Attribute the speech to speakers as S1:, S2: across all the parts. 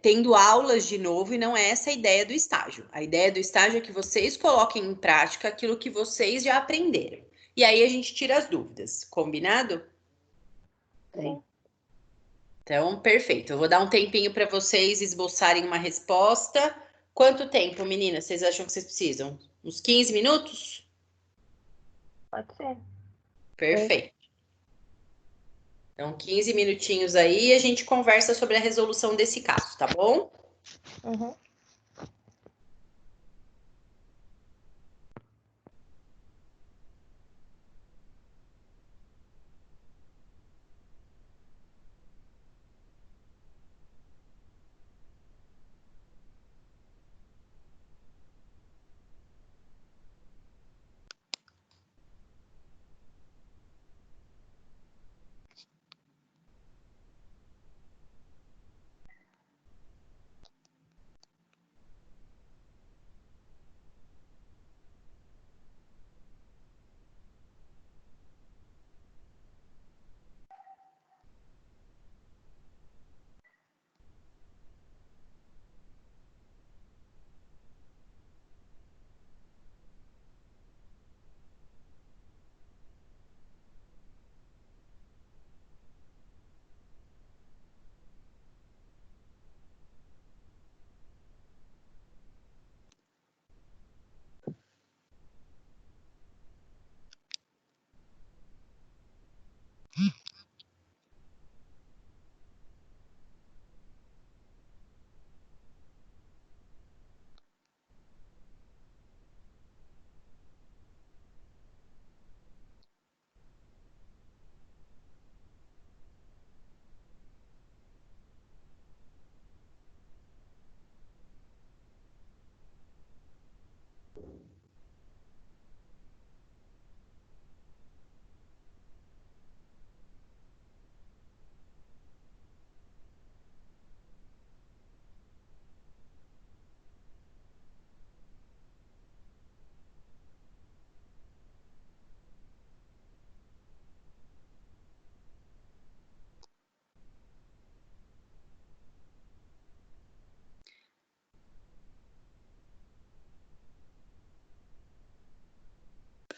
S1: tendo aulas de novo, e não é essa a ideia do estágio. A ideia do estágio é que vocês coloquem em prática aquilo que vocês já aprenderam. E aí a gente tira as dúvidas, combinado?
S2: Sim.
S1: Então, perfeito. Eu vou dar um tempinho para vocês esboçarem uma resposta. Quanto tempo, meninas, vocês acham que vocês precisam? Uns 15 minutos?
S2: Pode ser.
S1: Perfeito. Então, 15 minutinhos aí e a gente conversa sobre a resolução desse caso, tá bom?
S2: Uhum.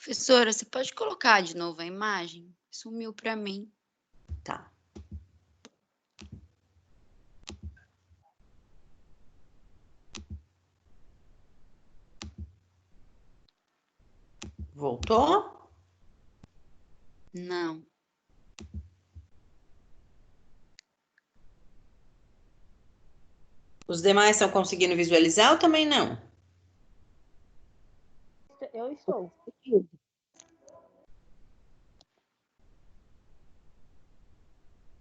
S3: Professora, você pode colocar de novo a imagem? Sumiu para mim.
S1: Tá. Voltou?
S3: Não.
S1: Os demais estão conseguindo visualizar ou também não?
S2: Eu estou.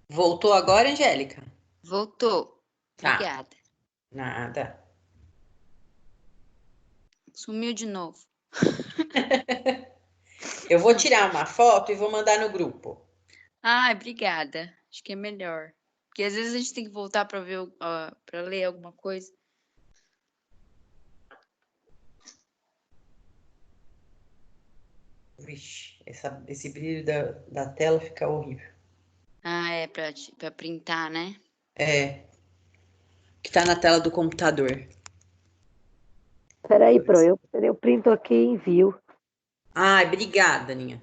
S1: Voltou agora, Angélica?
S3: Voltou.
S1: Tá.
S3: Obrigada.
S1: Nada.
S3: Sumiu de novo.
S1: Eu vou tirar uma foto e vou mandar no grupo.
S3: Ai, obrigada. Acho que é melhor. Porque às vezes a gente tem que voltar para ver, para ler alguma coisa.
S1: Vixe, esse brilho da tela fica horrível.
S3: Ah, é para printar, né?
S1: É. Que tá na tela do computador.
S2: Peraí, Pro, eu printo aqui e envio.
S1: Ai, obrigada, Aninha.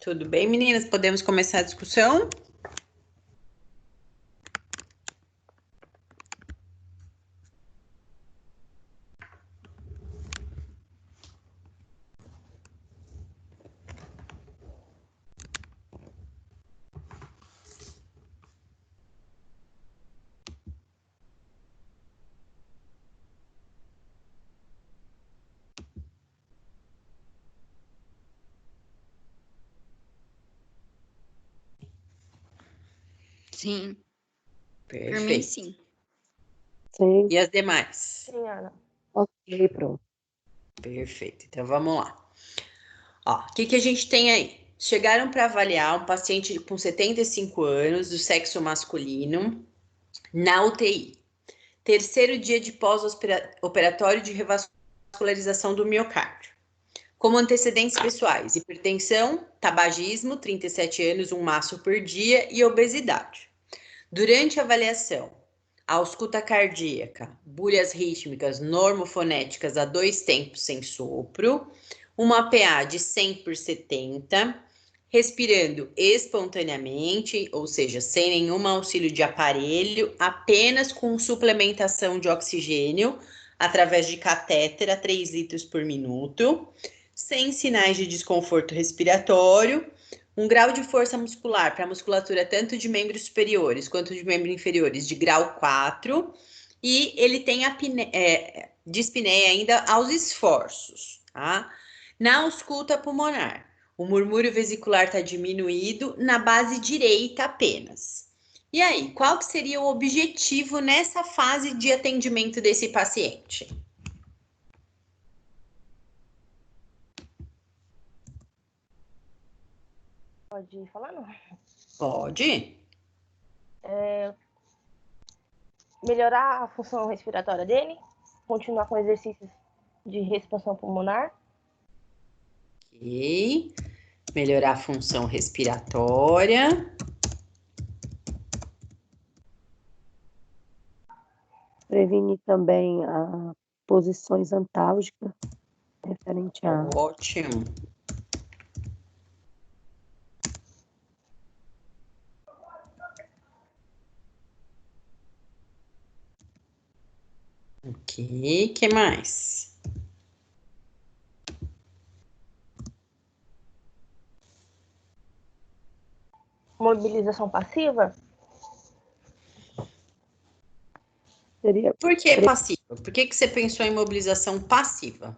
S1: Tudo bem, meninas? Podemos começar a discussão?
S3: Sim, por mim
S1: Perfeito.
S3: sim.
S2: Sim.
S1: E as demais?
S2: Sim, Ana. Ok, pronto.
S1: Perfeito. Então, vamos lá. Ó, o que que a gente tem aí? Chegaram para avaliar um paciente com 75 anos, do sexo masculino, na UTI. Terceiro dia de pós-operatório de revascularização do miocárdio. Como antecedentes pessoais, hipertensão, tabagismo, 37 anos, um maço por dia e obesidade. Durante a avaliação, ausculta cardíaca, bulhas rítmicas normofonéticas a 2 tempos sem sopro, uma PA de 100/70, respirando espontaneamente, ou seja, sem nenhum auxílio de aparelho, apenas com suplementação de oxigênio através de catéter a 3 litros por minuto, sem sinais de desconforto respiratório, um grau de força muscular para a musculatura tanto de membros superiores quanto de membros inferiores de grau 4, e ele tem a dispneia ainda aos esforços, tá? Na ausculta pulmonar, o murmúrio vesicular está diminuído na base direita apenas. E aí, qual que seria o objetivo nessa fase de atendimento desse paciente?
S2: Pode falar, não?
S1: Pode?
S2: Melhorar a função respiratória dele, continuar com exercícios de respiração pulmonar,
S1: Ok. Melhorar a função respiratória.
S2: prevenir também as posições antálgicas referente a
S1: Ótimo. Ok, que mais?
S2: mobilização passiva. Seria
S1: Por que passiva? Por que você pensou em mobilização passiva?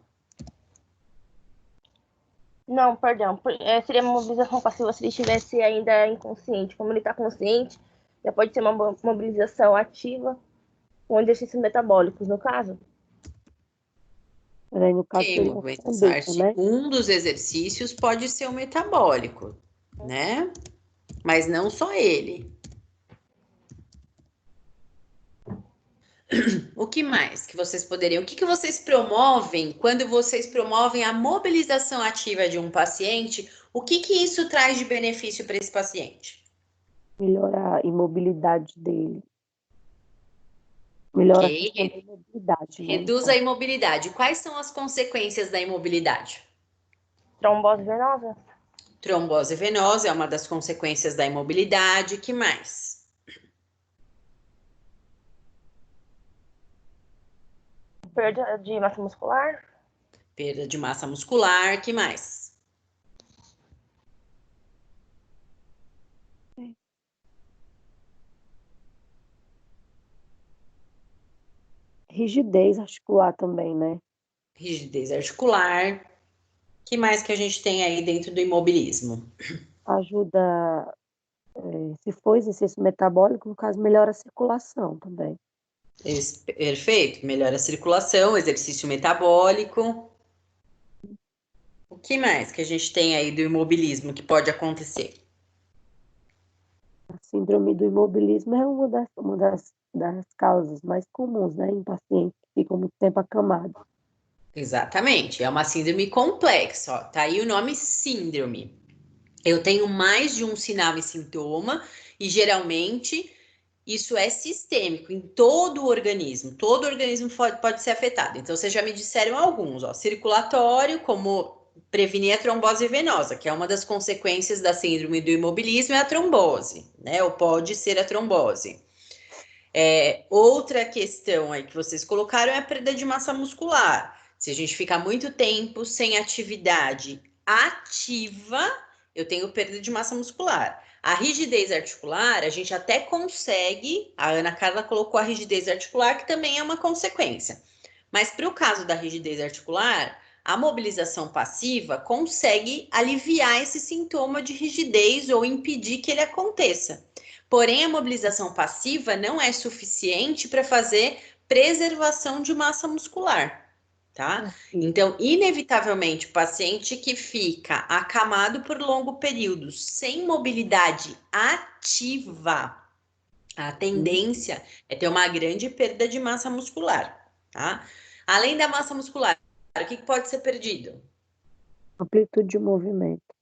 S2: Não, perdão. Seria mobilização passiva se ele estivesse ainda inconsciente. Como ele está consciente, já pode ser uma mobilização ativa com exercícios metabólicos, no caso. Aí, no caso,
S1: Ok,
S2: seria
S1: movimento
S2: conduta,
S1: SARS,
S2: né?
S1: um dos exercícios pode ser o metabólico, né? Mas não só ele. O que mais que vocês poderiam? O que vocês promovem quando vocês promovem a mobilização ativa de um paciente? O que isso traz de benefício para esse paciente?
S2: Melhorar a imobilidade dele. Melhora a
S1: Ok,
S2: questão da imobilidade, né?
S1: reduz a imobilidade. Quais são as consequências da imobilidade?
S2: Trombose venosa.
S1: Trombose venosa é uma das consequências da imobilidade. Que mais?
S2: Perda de massa muscular.
S1: Perda de massa muscular. Que mais?
S2: Rigidez articular também, né?
S1: Rigidez articular. Que mais que a gente tem aí dentro do imobilismo?
S2: Ajuda, se for exercício metabólico, no caso, melhora a circulação também.
S1: Perfeito. Melhora a circulação, exercício metabólico. O que mais que a gente tem aí do imobilismo que pode acontecer?
S2: A síndrome do imobilismo é uma das causas mais comuns, né, em pacientes que ficam muito tempo acamados.
S1: Exatamente, é uma síndrome complexa, ó. Tá aí o nome síndrome. Eu tenho mais de um sinal e sintoma, e geralmente isso é sistêmico em todo o organismo pode ser afetado. Então, vocês já me disseram alguns, ó, circulatório, como prevenir a trombose venosa, que é uma das consequências da síndrome do imobilismo, é a trombose, né? Ou pode ser a trombose. Outra questão aí que vocês colocaram é a perda de massa muscular. Se a gente ficar muito tempo sem atividade ativa, eu tenho perda de massa muscular. A rigidez articular, a gente até consegue, a Ana Carla colocou a rigidez articular, que também é uma consequência. Mas para o caso da rigidez articular, a mobilização passiva consegue aliviar esse sintoma de rigidez ou impedir que ele aconteça. Porém, a mobilização passiva não é suficiente para fazer preservação de massa muscular, tá? Então, inevitavelmente, o paciente que fica acamado por longo período, sem mobilidade ativa, a tendência é ter uma grande perda de massa muscular, tá? Além da massa muscular, o que pode ser perdido?
S4: Amplitude de movimento.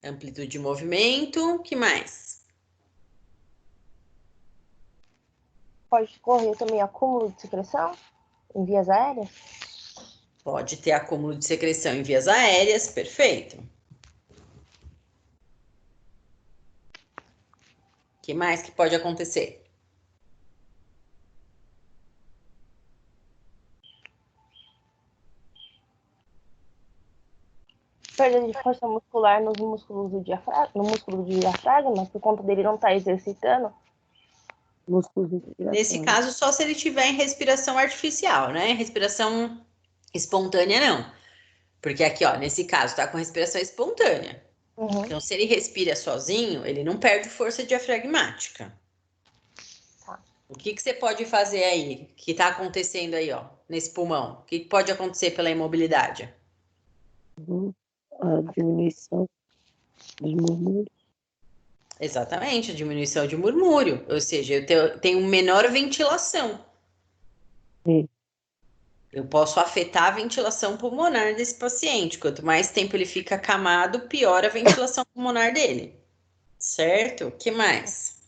S1: Amplitude de movimento, que mais?
S2: Pode correr também acúmulo de secreção em vias aéreas?
S1: Pode ter acúmulo de secreção em vias aéreas, perfeito. O que mais que pode acontecer?
S2: Perda de força muscular nos músculos do diafragma, no músculo do diafragma, por conta dele não estar exercitando.
S4: Músculos respiratórios.
S1: Nesse caso, só se ele tiver em respiração artificial, né? Respiração espontânea, não. Porque aqui, ó, nesse caso, tá com respiração espontânea.
S2: Uhum.
S1: Então, se ele respira sozinho, ele não perde força diafragmática.
S2: Tá.
S1: O que você pode fazer aí, que tá acontecendo aí, ó, nesse pulmão? O que pode acontecer pela imobilidade?
S4: A diminuição dos murmúrios.
S1: Exatamente, a diminuição de murmúrio. Ou seja, eu tenho menor ventilação.
S4: Sim.
S1: Eu posso afetar a ventilação pulmonar desse paciente. Quanto mais tempo ele fica acamado, pior a ventilação pulmonar dele. Certo? O que mais?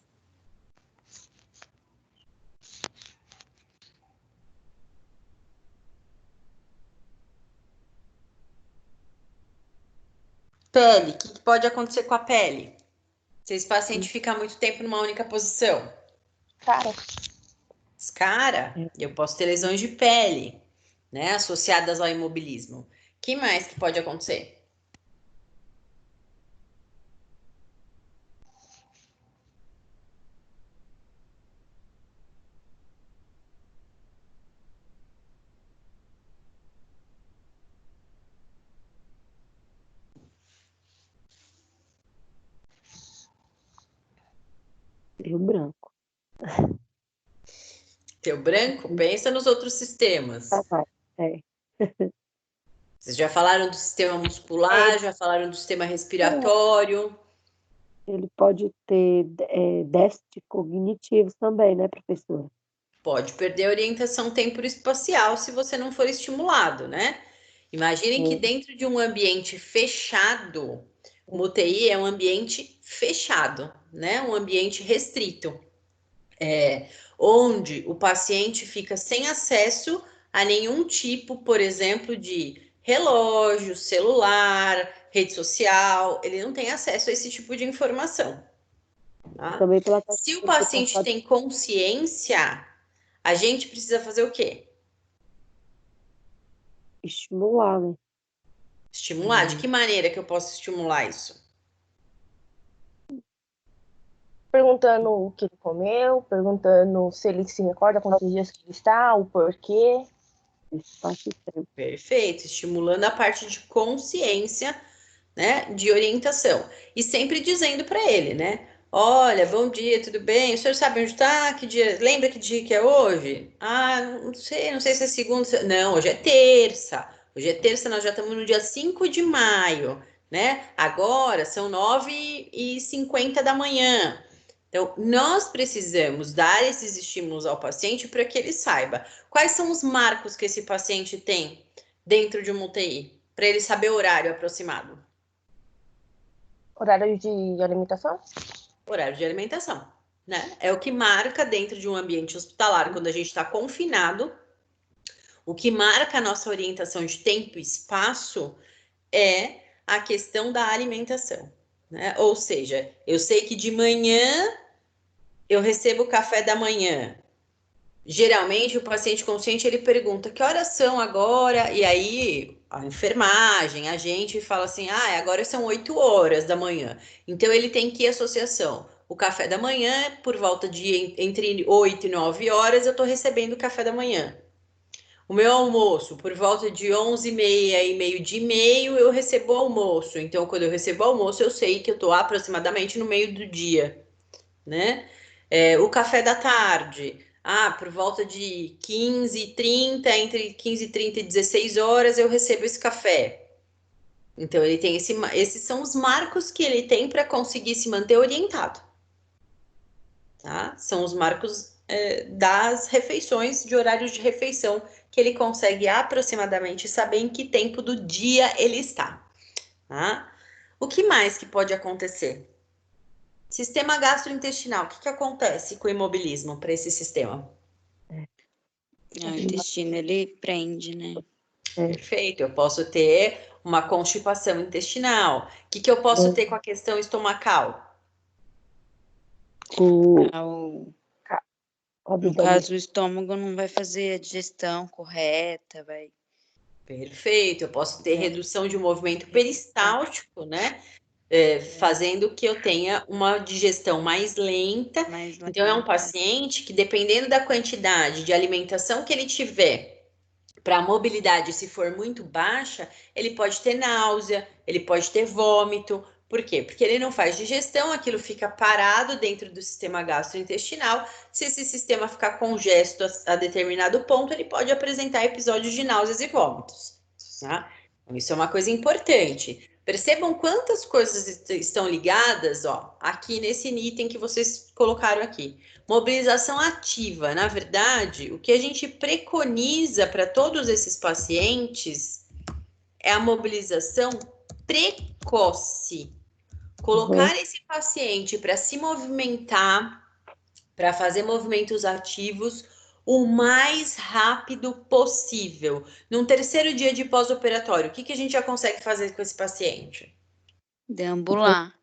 S1: Pele. O que pode acontecer com a pele? Se esse paciente ficar muito tempo numa única posição.
S2: Cara,
S1: Escara, eu posso ter lesões de pele, né? Associadas ao imobilismo. O que mais que pode acontecer?
S4: Rio Branco.
S1: Teu branco, pensa nos outros sistemas.
S4: É.
S1: Vocês já falaram do sistema muscular, já falaram do sistema respiratório.
S4: Ele pode ter déficit cognitivo também, né, professora?
S1: Pode perder a orientação temporoespacial se você não for estimulado, né? Imaginem que dentro de um ambiente fechado, uma UTI é um ambiente fechado, né? Um ambiente restrito, onde o paciente fica sem acesso a nenhum tipo, por exemplo, de relógio, celular, rede social. Ele não tem acesso a esse tipo de informação. Tá?
S4: Também pela
S1: Se o paciente tem consciência, a gente precisa fazer o quê?
S4: Estimular, né?
S1: Estimular. De que maneira que eu posso estimular isso?
S2: perguntando o que ele comeu, perguntando se ele se recorda quantos dias que ele está, o porquê.
S1: Perfeito. Estimulando a parte de consciência, né? De orientação. E sempre dizendo para ele, né? Olha, bom dia, tudo bem? O senhor sabe onde está? Que dia? Lembra que dia que é hoje? Ah, não sei se é segunda. Não, hoje é terça. Hoje é terça, nós já estamos no dia 5 de maio, né? Agora são 9h50 da manhã. Então, nós precisamos dar esses estímulos ao paciente para que ele saiba quais são os marcos que esse paciente tem dentro de uma UTI, para ele saber o horário aproximado.
S2: Horário de alimentação?
S1: Horário de alimentação, né? É o que marca dentro de um ambiente hospitalar, quando a gente está confinado, o que marca a nossa orientação de tempo e espaço é a questão da alimentação, né? Ou seja, eu sei que de manhã eu recebo o café da manhã. Geralmente, o paciente consciente, ele pergunta, que horas são agora? E aí, a enfermagem, a gente fala assim, agora são 8 horas da manhã. Então, ele tem que ir à associação. O café da manhã, por volta de entre 8 e 9 horas, eu estou recebendo o café da manhã. O meu almoço, por volta de 11h30 e meio-dia e meio, eu recebo o almoço. Então, quando eu recebo o almoço, eu sei que eu estou aproximadamente no meio do dia, né? O café da tarde, por volta de 15h30, entre 15h30 e 16 horas, eu recebo esse café. Então, ele tem esses são os marcos que ele tem para conseguir se manter orientado. Tá? São os marcos das refeições, de horários de refeição, que ele consegue aproximadamente saber em que tempo do dia ele está. Tá? O que mais que pode acontecer? Sistema gastrointestinal, o que acontece com o imobilismo para esse sistema?
S3: O intestino, ele prende, né?
S1: Perfeito, eu posso ter uma constipação intestinal. O que eu posso ter com a questão estomacal?
S3: No
S4: abdômen.
S3: caso, o estômago não vai fazer a digestão correta, vai...
S1: Perfeito, eu posso ter redução de movimento peristáltico, né? Fazendo que eu tenha uma digestão mais lenta. Então, é um paciente que, dependendo da quantidade de alimentação que ele tiver, para a mobilidade, se for muito baixa, ele pode ter náusea, ele pode ter vômito. Por quê? Porque ele não faz digestão, aquilo fica parado dentro do sistema gastrointestinal. Se esse sistema ficar congesto a determinado ponto, ele pode apresentar episódios de náuseas e vômitos. Tá? Então, isso é uma coisa importante. Percebam quantas coisas estão ligadas, aqui nesse item que vocês colocaram aqui. Mobilização ativa, na verdade, o que a gente preconiza para todos esses pacientes é a mobilização precoce. Colocar esse paciente para se movimentar, para fazer movimentos ativos o mais rápido possível. Num terceiro dia de pós-operatório, o que a gente já consegue fazer com esse paciente?
S3: Deambular.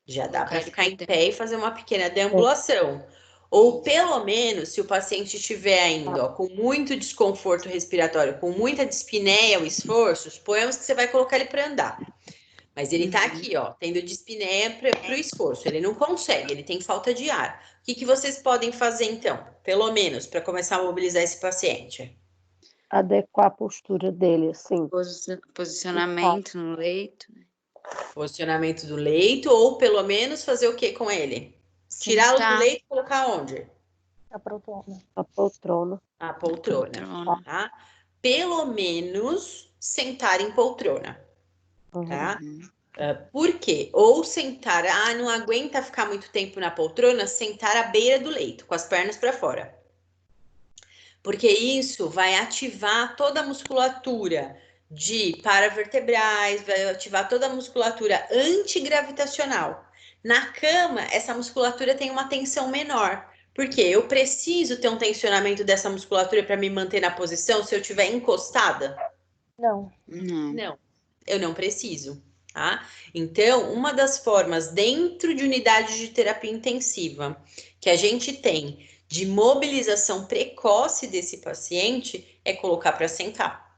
S1: Já dá para ficar em pé e fazer uma pequena deambulação. Ou pelo menos, se o paciente estiver ainda com muito desconforto respiratório, com muita dispneia ou esforço, suponhamos que você vai colocar ele para andar. Mas ele está aqui, tendo dispneia para o esforço. Ele não consegue, ele tem falta de ar. O que vocês podem fazer, então? Pelo menos, para começar a mobilizar esse paciente?
S4: Adequar a postura dele, assim.
S3: Posicionamento no leito.
S1: Posicionamento do leito, ou pelo menos fazer o que com ele? Tirá-lo do leito e colocar onde?
S2: A poltrona.
S4: A poltrona.
S1: A poltrona, tá? Pelo menos sentar em poltrona, tá? Por quê? Ou sentar, não aguenta ficar muito tempo na poltrona, sentar à beira do leito, com as pernas para fora. Porque isso vai ativar toda a musculatura de paravertebrais, vai ativar toda a musculatura antigravitacional. Na cama, essa musculatura tem uma tensão menor. Porque eu preciso ter um tensionamento dessa musculatura para me manter na posição se eu estiver encostada?
S2: Não.
S1: Não, eu não preciso. Tá? Então, uma das formas dentro de unidade de terapia intensiva que a gente tem de mobilização precoce desse paciente é colocar para sentar.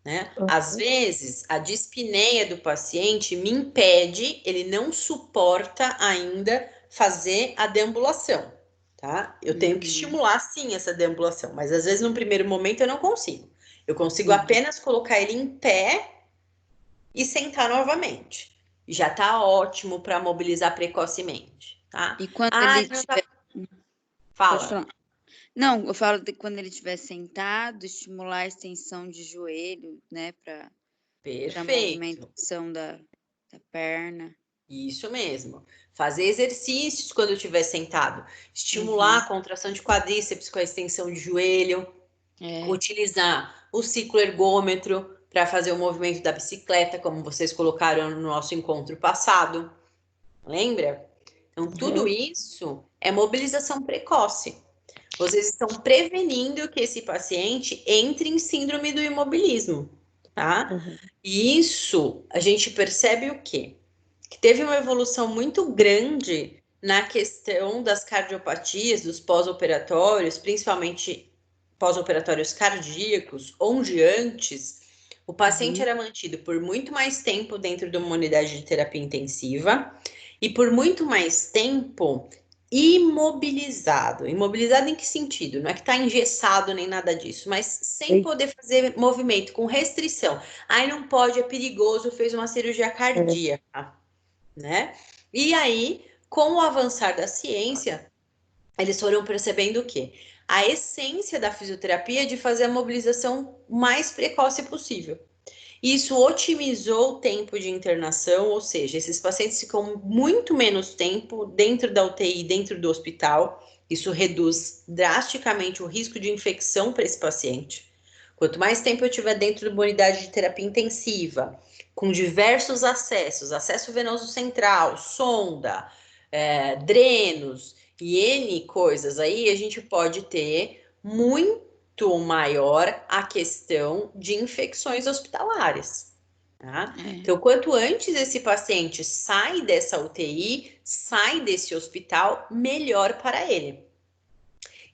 S1: Né? Às vezes, a dispneia do paciente me impede, ele não suporta ainda fazer a deambulação. Tá? Eu tenho que estimular, sim, essa deambulação, mas às vezes, num primeiro momento, eu não consigo. Eu consigo apenas colocar ele em pé e sentar novamente. Já está ótimo para mobilizar precocemente. Tá?
S3: E quando ele tiver...
S1: Fala.
S3: Não, eu falo de quando ele estiver sentado, estimular a extensão de joelho, né, para a movimentação da perna.
S1: Isso mesmo. Fazer exercícios quando estiver sentado. Estimular a contração de quadríceps com a extensão de joelho. Utilizar o ciclo ergômetro para fazer o movimento da bicicleta, como vocês colocaram no nosso encontro passado. Lembra? Então, tudo isso é mobilização precoce. Vocês estão prevenindo que esse paciente entre em síndrome do imobilismo. tá? E isso, a gente percebe o quê? Que teve uma evolução muito grande na questão das cardiopatias, dos pós-operatórios, principalmente pós-operatórios cardíacos, onde antes o paciente era mantido por muito mais tempo dentro de uma unidade de terapia intensiva e por muito mais tempo imobilizado. Imobilizado em que sentido? Não é que está engessado nem nada disso, mas sem poder fazer movimento, com restrição. Aí não pode, é perigoso, fez uma cirurgia cardíaca, né? E aí, com o avançar da ciência, eles foram percebendo o quê? A essência da fisioterapia é de fazer a mobilização mais precoce possível. Isso otimizou o tempo de internação, ou seja, esses pacientes ficam muito menos tempo dentro da UTI, dentro do hospital. Isso reduz drasticamente o risco de infecção para esse paciente. Quanto mais tempo eu tiver dentro de uma unidade de terapia intensiva, com diversos acessos, acesso venoso central, sonda, drenos e N coisas aí, a gente pode ter muito maior a questão de infecções hospitalares. Tá? Então, quanto antes esse paciente sai dessa UTI, sai desse hospital, melhor para ele.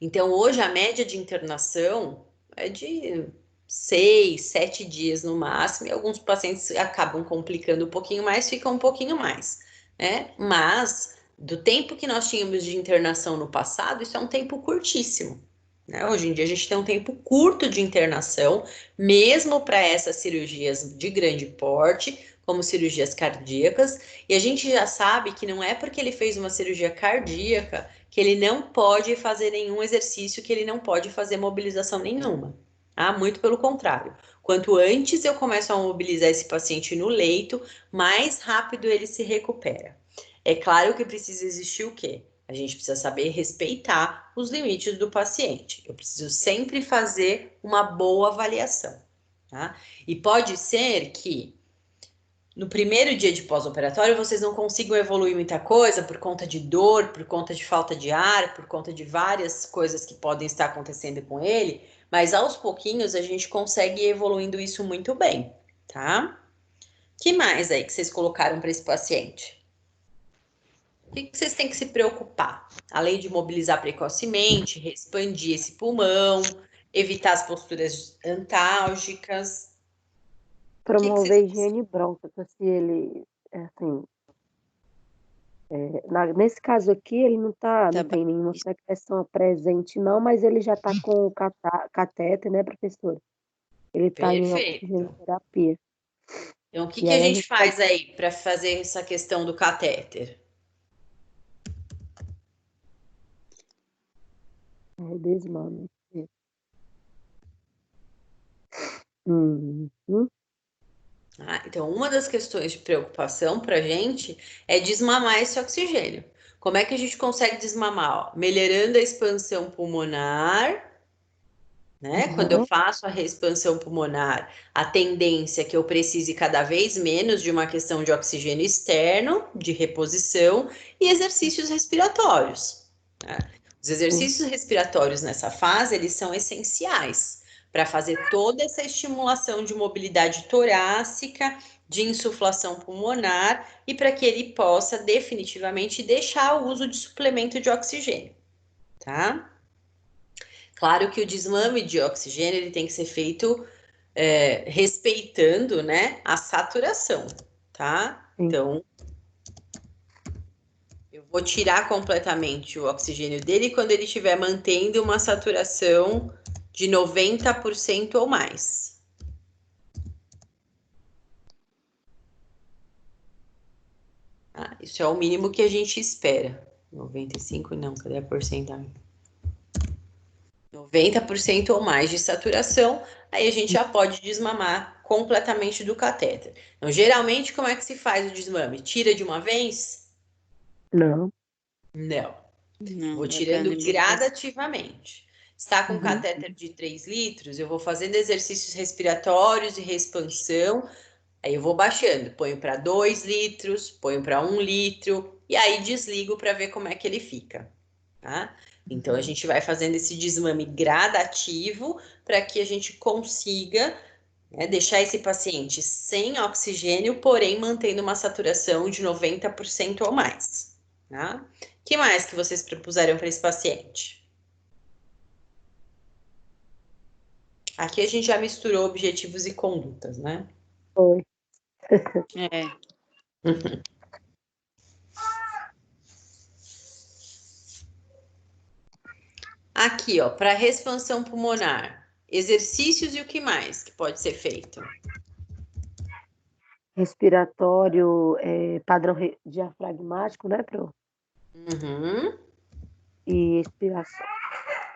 S1: Então, hoje a média de internação é de 6, 7 dias no máximo, e alguns pacientes acabam complicando um pouquinho mais, ficam um pouquinho mais, né? Mas, do tempo que nós tínhamos de internação no passado, isso é um tempo curtíssimo. Né? Hoje em dia a gente tem um tempo curto de internação, mesmo para essas cirurgias de grande porte, como cirurgias cardíacas, e a gente já sabe que não é porque ele fez uma cirurgia cardíaca que ele não pode fazer nenhum exercício, que ele não pode fazer mobilização nenhuma. Ah, muito pelo contrário. Quanto antes eu começo a mobilizar esse paciente no leito, mais rápido ele se recupera. É claro que precisa existir o quê? A gente precisa saber respeitar os limites do paciente. Eu preciso sempre fazer uma boa avaliação, tá? E pode ser que no primeiro dia de pós-operatório vocês não consigam evoluir muita coisa por conta de dor, por conta de falta de ar, por conta de várias coisas que podem estar acontecendo com ele, mas aos pouquinhos a gente consegue ir evoluindo isso muito bem, tá? Que mais aí que vocês colocaram para esse paciente? O que vocês têm que se preocupar? Além de mobilizar precocemente, expandir esse pulmão, evitar as posturas antálgicas.
S4: Promover higiene bronquica, se ele, assim, nesse caso aqui, ele não tem nenhuma secreção presente, não, mas ele já está com o catéter, né, professora? Ele está em oxigenoterapia.
S1: Então, o que a gente faz aí para fazer essa questão do catéter?
S4: Desmame.
S1: Então, uma das questões de preocupação para a gente é desmamar esse oxigênio. Como é que a gente consegue desmamar? Ó, melhorando a expansão pulmonar, né? Quando eu faço a expansão pulmonar, a tendência é que eu precise cada vez menos de uma questão de oxigênio externo, de reposição e exercícios respiratórios. Né? Os exercícios respiratórios nessa fase, eles são essenciais para fazer toda essa estimulação de mobilidade torácica, de insuflação pulmonar e para que ele possa definitivamente deixar o uso de suplemento de oxigênio, tá? Claro que o desmame de oxigênio ele tem que ser feito respeitando, né, a saturação, tá? Então, eu vou tirar completamente o oxigênio dele quando ele estiver mantendo uma saturação de 90% ou mais. Isso é o mínimo que a gente espera. 95 não, cadê a porcentagem? 90% ou mais de saturação, aí a gente já pode desmamar completamente do catéter. Então, geralmente, como é que se faz o desmame? Tira de uma vez?
S4: Não.
S1: Não. Vou tirando gradativamente. Está com catéter de 3 litros, eu vou fazendo exercícios respiratórios e expansão, aí eu vou baixando, ponho para 2 litros, ponho para 1 litro, e aí desligo para ver como é que ele fica, tá? Então, a gente vai fazendo esse desmame gradativo para que a gente consiga É deixar esse paciente sem oxigênio, porém mantendo uma saturação de 90% ou mais. Tá? O que mais que vocês propuseram para esse paciente? Aqui a gente já misturou objetivos e condutas, né?
S4: Foi.
S3: É.
S1: Aqui, ó, para expansão pulmonar, exercícios e o que mais que pode ser feito?
S4: Respiratório, padrão diafragmático, né, Pro?
S1: Uhum.
S4: E expiração.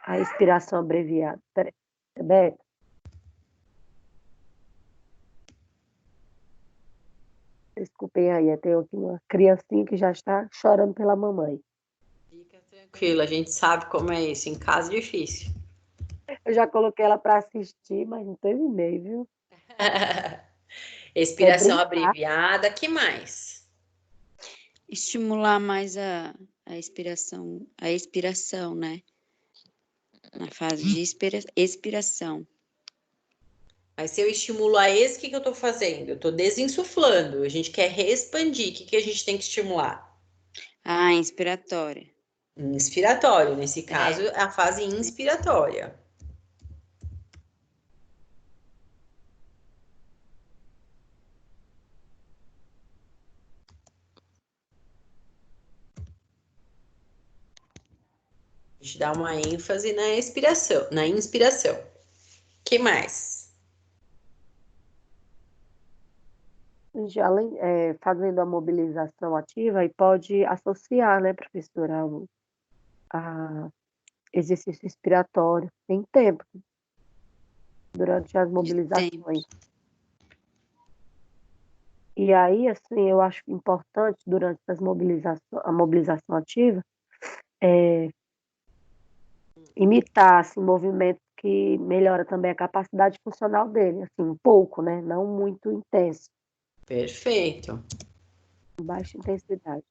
S4: A expiração abreviada. Peraí, Rebeca? Desculpem aí, tem aqui uma criancinha que já está chorando pela mamãe.
S1: Fica tranquilo, a gente sabe como é isso, em casa é difícil.
S4: Eu já coloquei ela para assistir, mas não terminei, viu?
S1: Expiração abreviada, que mais?
S3: Estimular mais a expiração, né? Na fase de expiração.
S1: Mas se eu estimulo a esse, o que eu estou fazendo? Eu estou desinsuflando, a gente quer reexpandir, o que a gente tem que estimular?
S3: Ah, inspiratória.
S1: Inspiratório, nesse caso, é a fase inspiratória. A gente dá uma ênfase na expiração, na inspiração. Que mais?
S4: Já fazendo a mobilização ativa e pode associar, né, professora, a exercício respiratório. Tem tempo durante as mobilizações. E aí, assim, eu acho importante durante a mobilização ativa imitar assim, movimentos que melhora também a capacidade funcional dele, assim, um pouco, né? Não muito intenso.
S1: Perfeito.
S4: Baixa intensidade.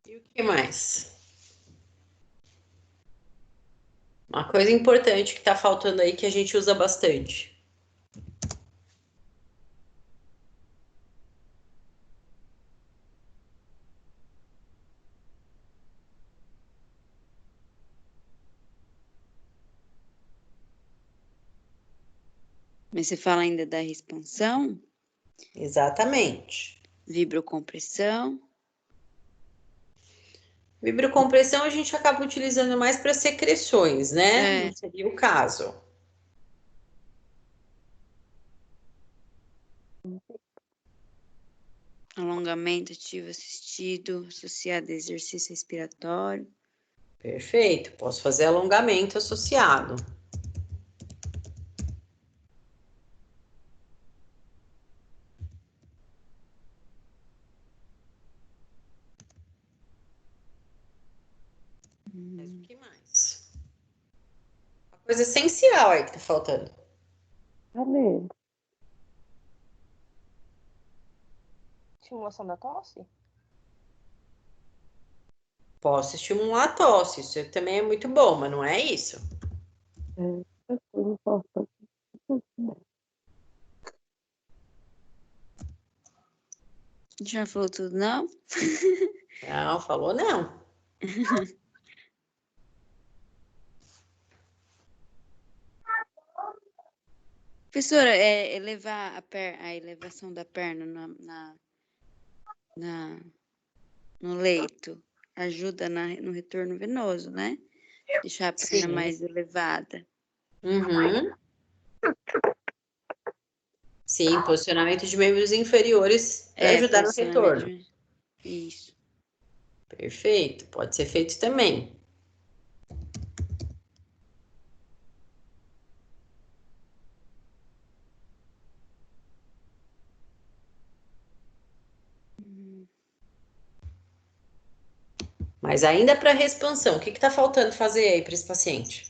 S1: E o que mais? Uma coisa importante que está faltando aí que a gente usa bastante.
S3: Mas você fala ainda da expansão?
S1: Exatamente.
S3: Vibrocompressão.
S1: Vibrocompressão a gente acaba utilizando mais para secreções, né? Não seria o caso.
S3: Alongamento ativo assistido, associado a exercício respiratório.
S1: Perfeito. Posso fazer alongamento associado. Mas o que mais? Uma coisa essencial aí que tá faltando.
S4: Amém.
S2: Estimulação da tosse?
S1: Posso estimular a tosse, isso também é muito bom, mas não é isso.
S4: É coisa importante.
S3: Já falou tudo, não?
S1: Não, falou não.
S3: Professora, elevar a elevação da perna no leito ajuda no retorno venoso, né? Deixar a perna mais elevada.
S1: Uhum. Sim, posicionamento de membros inferiores para ajudar no retorno.
S3: Isso.
S1: Perfeito, pode ser feito também. Mas ainda para reexpansão, o que está faltando fazer aí para esse paciente?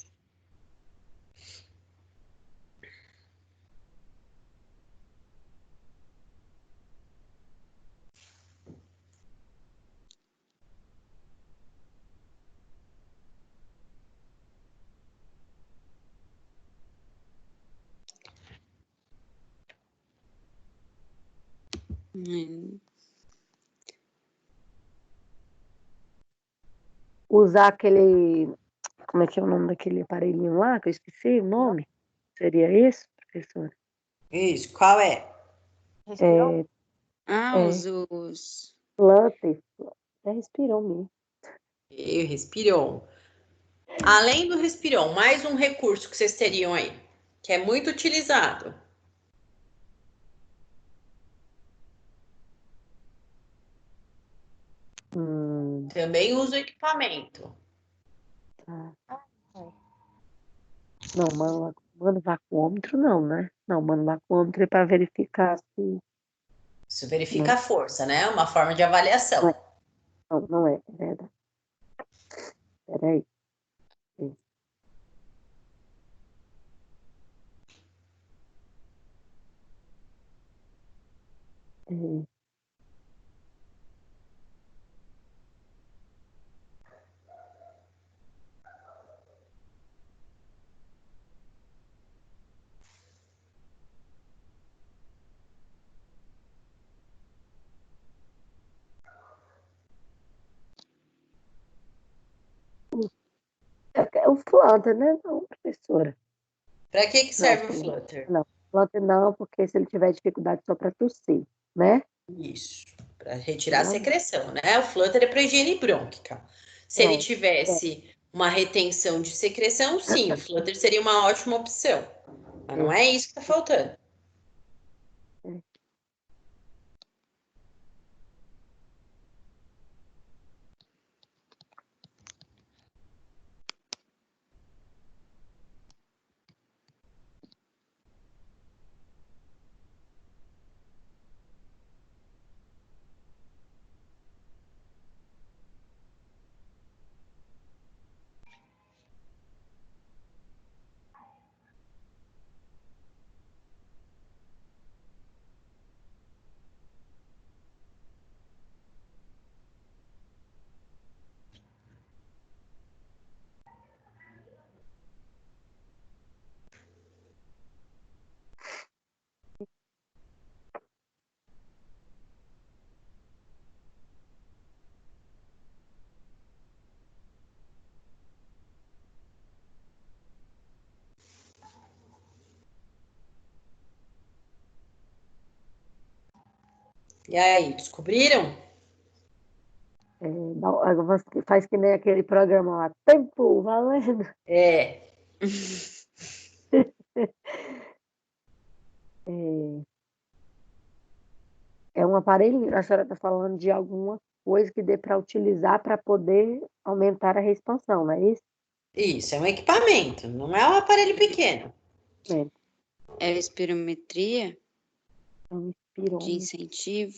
S4: Usar aquele... Como é que é o nome daquele aparelhinho lá, que eu esqueci o nome? Seria isso, professora?
S1: Isso, qual é?
S2: Respirou?
S3: Os...
S4: Flutter. É Respiron mesmo.
S1: E Respiron. Além do Respiron, mais um recurso que vocês teriam aí, que é muito utilizado. Também usa o equipamento.
S4: Não, mano vacuômetro não, né? Não, mano vacuômetro é para verificar se...
S1: Isso verifica a força, né? Uma forma de avaliação.
S4: Não é verdade. Peraí. O Flutter, né? Não, professora.
S1: Para que serve o Flutter?
S4: Não, Flutter não, porque se ele tiver dificuldade só para tossir, né?
S1: Isso, para retirar a secreção, né? O Flutter é para higiene brônquica. Se ele tivesse uma retenção de secreção, sim, o Flutter seria uma ótima opção. Mas não é isso que está faltando. E aí, descobriram?
S4: Faz que nem aquele programa lá, tempo valendo.
S1: É.
S4: É um aparelho, a senhora está falando de alguma coisa que dê para utilizar para poder aumentar a expansão, não é isso?
S1: Isso, é um equipamento, não é um aparelho pequeno.
S3: É espirometria
S4: É um espirômetro.
S3: de incentivo.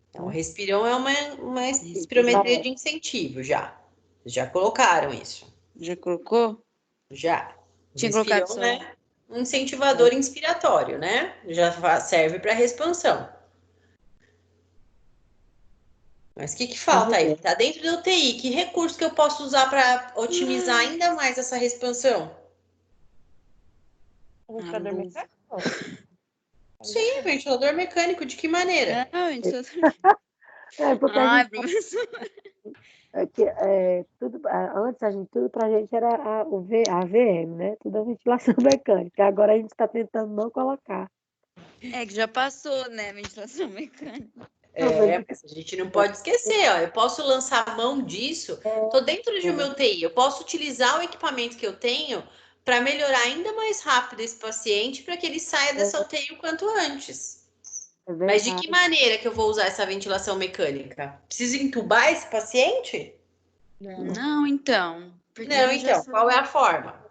S1: Então, o Respiron é uma espirometria de incentivo, já. Já colocaram isso.
S3: Já colocou?
S1: Já.
S3: Tinha colocado
S1: Respiron é um incentivador inspiratório, né? Já serve para expansão. Mas o que falta aí? Está dentro da UTI. Que recurso que eu posso usar para otimizar ainda mais essa expansão?
S2: Ventilador mecânico?
S1: Sim, ventilador mecânico. De que maneira?
S3: Não, ventilador.
S4: Porque
S3: Ai, professora.
S4: Antes tudo pra gente era a VM, né? Tudo a ventilação mecânica. Agora a gente está tentando não colocar.
S3: É que já passou, né? Ventilação mecânica.
S1: Mas a gente não pode esquecer, ó. Eu posso lançar a mão disso. Estou dentro de uma UTI. Eu posso utilizar o equipamento que eu tenho para melhorar ainda mais rápido esse paciente para que ele saia dessa UTI o quanto antes. Mas de que maneira que eu vou usar essa ventilação mecânica? Preciso entubar esse paciente?
S3: Não, então.
S1: Não, então, qual é a forma?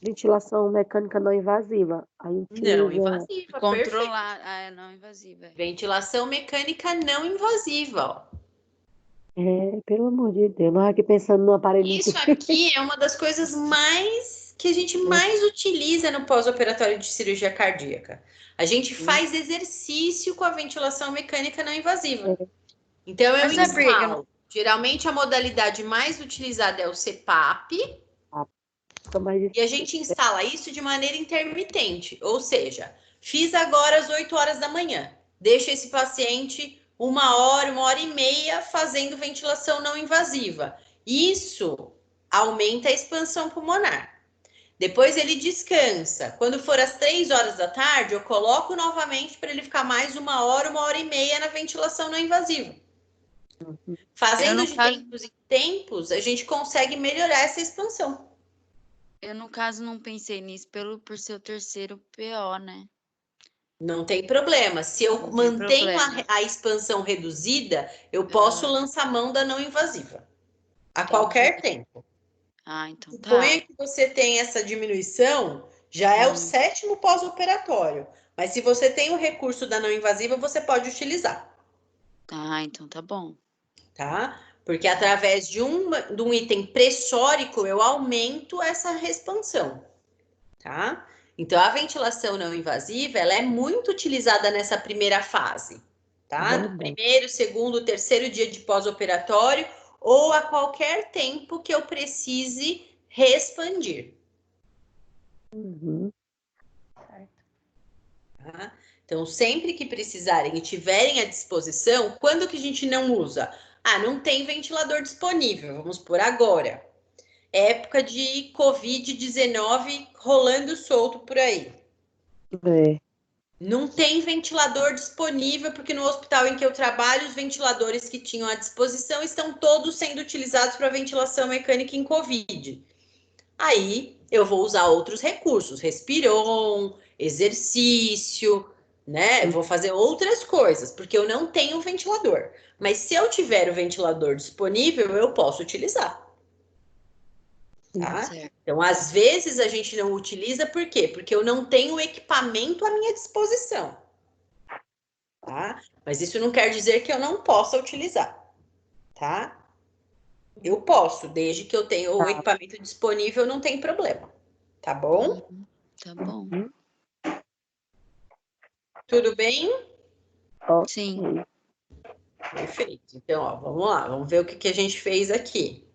S4: Ventilação mecânica não invasiva. Aí
S1: não invasiva,
S3: controlar.
S1: Perfeito.
S3: Não invasiva.
S1: Ventilação mecânica não invasiva, ó.
S4: Pelo amor de Deus, nós aqui pensando no aparelho.
S1: Isso aqui é uma das coisas que a gente mais utiliza no pós-operatório de cirurgia cardíaca. A gente faz exercício com a ventilação mecânica não invasiva. Então, eu instalo. Geralmente, a modalidade mais utilizada é o CPAP. E a gente instala isso de maneira intermitente. Ou seja, fiz agora às 8 horas da manhã. deixa esse paciente 1 hora e meia fazendo ventilação não invasiva. Isso aumenta a expansão pulmonar. Depois ele descansa. Quando for às 3 horas da tarde, eu coloco novamente para ele ficar mais 1 hora e meia na ventilação não invasiva. Fazendo de tempos em tempos, a gente consegue melhorar essa expansão.
S3: Eu, no caso, não pensei nisso por ser o terceiro PO, né?
S1: Não tem problema. Se eu mantenho a expansão reduzida, eu posso lançar mão da não invasiva. A qualquer tempo.
S3: Então tá.
S1: Suponha que você tem essa diminuição, já é o 7º pós-operatório. Mas se você tem o recurso da não invasiva, você pode utilizar.
S3: Então tá bom.
S1: Tá? Porque através de um item pressórico, eu aumento essa expansão. Tá? Então, a ventilação não invasiva, ela é muito utilizada nessa primeira fase. Tá? No primeiro, segundo, terceiro dia de pós-operatório, ou a qualquer tempo que eu precise reexpandir. Tá? Então, sempre que precisarem e tiverem à disposição, quando que a gente não usa? Não tem ventilador disponível, vamos por agora. Época de Covid-19 rolando solto por aí. Não tem ventilador disponível, porque no hospital em que eu trabalho, os ventiladores que tinham à disposição estão todos sendo utilizados para ventilação mecânica em Covid. Aí eu vou usar outros recursos, respiron, exercício, né? Vou fazer outras coisas, porque eu não tenho ventilador. Mas se eu tiver o ventilador disponível, eu posso utilizar. Tá? Então, às vezes a gente não utiliza, por quê? Porque eu não tenho equipamento à minha disposição. Tá? Mas isso não quer dizer que eu não possa utilizar. Tá? Eu posso, desde que eu tenha o equipamento disponível, não tem problema. Tá bom?
S3: Tá bom.
S1: Tudo bem?
S3: Sim.
S1: Perfeito. Então, ó, vamos lá. Vamos ver o que a gente fez aqui.